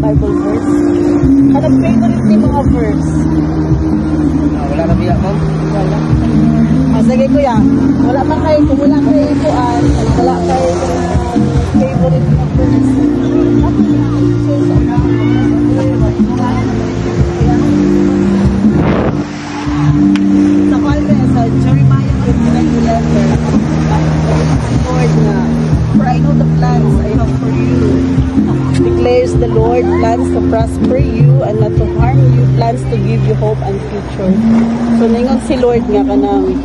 Bible verse. Anong favorite ni mga verse? Wala na biya ko? Wala. Sige kuya, wala man kayo, kung wala kayo kuan, wala kayo favorite na verse. Sa Palme, sa Jeremiah 29:11, Lord na, for I know the plans I have for you, declares the Lord, plans to prosper you and not to harm you, plans to give you hope and future. So ningon si Lord nga kanang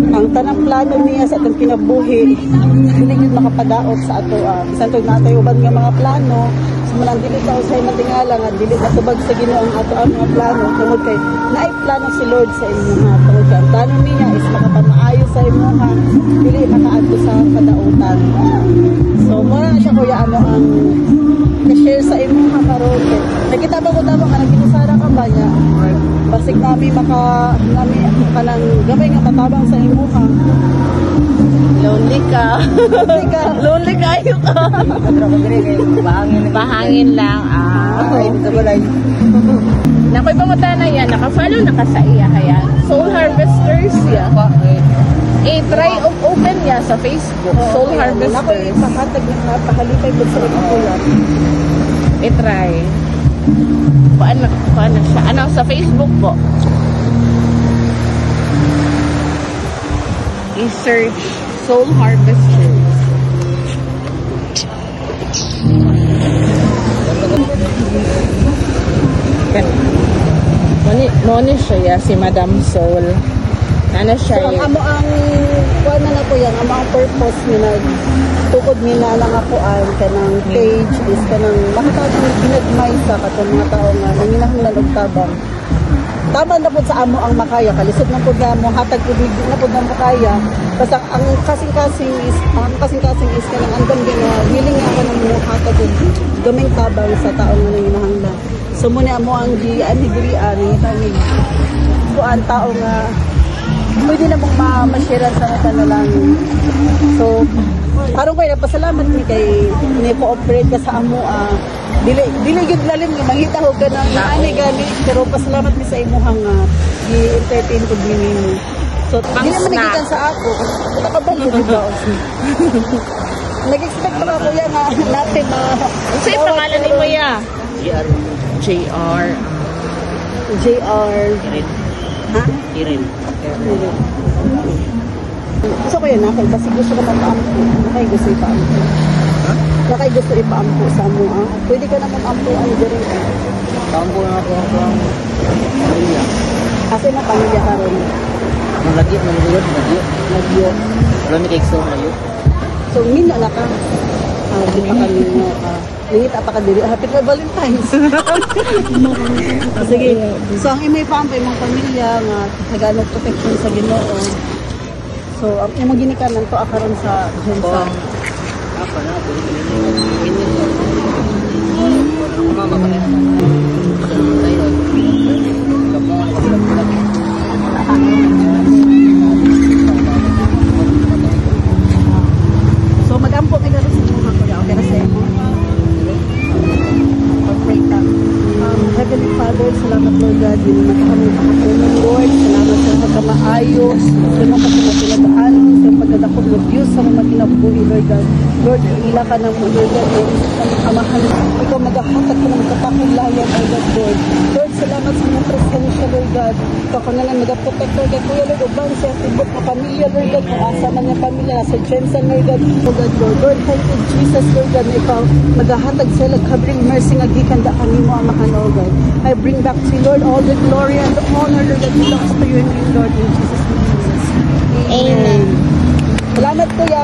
ang tanang plano niya sa atong kinabuhi dili gyud makapadaot sa ato bisan tug natay uban nga mga plano sumanang dili ta usay matingala nga dili matubag sa Ginoo ang ato ang mga plano tungod kay naay plano si Lord sa inyo ha tungod kay ang plano niya is makapamaayo sa inyo ha dili makaadto sa kadautan. So mo na siya kuya ano ang na-share sa imo ha karon kay nakita ba ko tama nga naginusara ka ba niya basig nami nami kanang gamay nga matabang sa imo ha. Lonely kayo ka. Bahangin lang. Nakoy pamuta na yan. Naka-follow na ka sa iya kaya. Soul Harvesters ya. I-try open niya sa Facebook. Soul Harvesters. Nakoy pahatag na pahalipay ko sa imo yan. I-try. Paano siya? Ano sa Facebook po? I-search Soul Harvesters. Moni siya si Madam Soul. Ano siya so, amo ang kuan na ko yan, amo ang purpose ni na tukod ni na lang ako ang kanang page is kanang makatawag ginagmay sa katong mga tao nga nanginahanglan og tabang. Tama na po sa amo ang makaya, kalisod na po na mo, hatag po na po na makaya. Basta ang kasing-kasing is kanang andam din na willing ako na mo hatag og gaming tabang sa tao nga nanginahanglan. So muna mo ang di-anigrian, itangin po ang tao nga pwede na mong ma-share sa mata na lang. So, parang kayo napasalamat ni kay ni-cooperate ka sa amo. Dili gud lalim nga mangita ko ka ng ani gani pero pasalamat mi sa imuhang i-entertain ko din. So, dili man nagikan sa ako. Nakabang ko ba? Nag-expect pa ako yan na natin na ano yung pangalan ni mo ya? JR. Ha? Kirin. So ko yan, kasi gusto ko mapaampo. Nakay gusto ipaampo. Ha? Nakay gusto ipaampo sa mo. Pwede ka naman ampo ay diri. Paampo na ako ang pamilya. Kasi na pamilya ka ron. Lagyo. Wala may kaigso lagyo. So, mina na ka. Di pa kami mo ka. Nangita pa ka diri. Happy for Valentine's. Sige. So, ang imay pa ang imong pamilya nga naganog protection sa Ginoo. So, ang imong ginikanan to akaron sa Jensa. Apa na po? Mama ka na. So, mag-ampo may gano'n sa mga kuya. Okay na sa imo. Pag-pray ka. Heavenly Father, salamat Lord God. Hindi na kami makapunan Lord. Salamat sa pagkamaayos. Sa mga pagkamapilagaan. Sa pagkadakot ng Diyos sa mga kinabuhi Lord God. Lord, ila ka ng mga Lord God. Amahan. Ikaw maghahatag ka ng kapakulayan Lord God Lord. Lord, salamat sa mga presensya Lord Lord God. Ikaw ka na lang mag-protect, Lord God. Kuya, Lord, ubang sa tibok na pamilya, Lord God. Kung asa man yung pamilya, nasa Jensen, Lord God. Lord God, Lord, thank you, Jesus, Lord God, na ikaw maghahatag sila, covering mercy, nga gikan daan mo ang mahal, Lord God. I bring back to you, Lord, all the glory and the honor, Lord, that belongs to your name, Lord, in Jesus' name. Amen. Salamat, Kuya.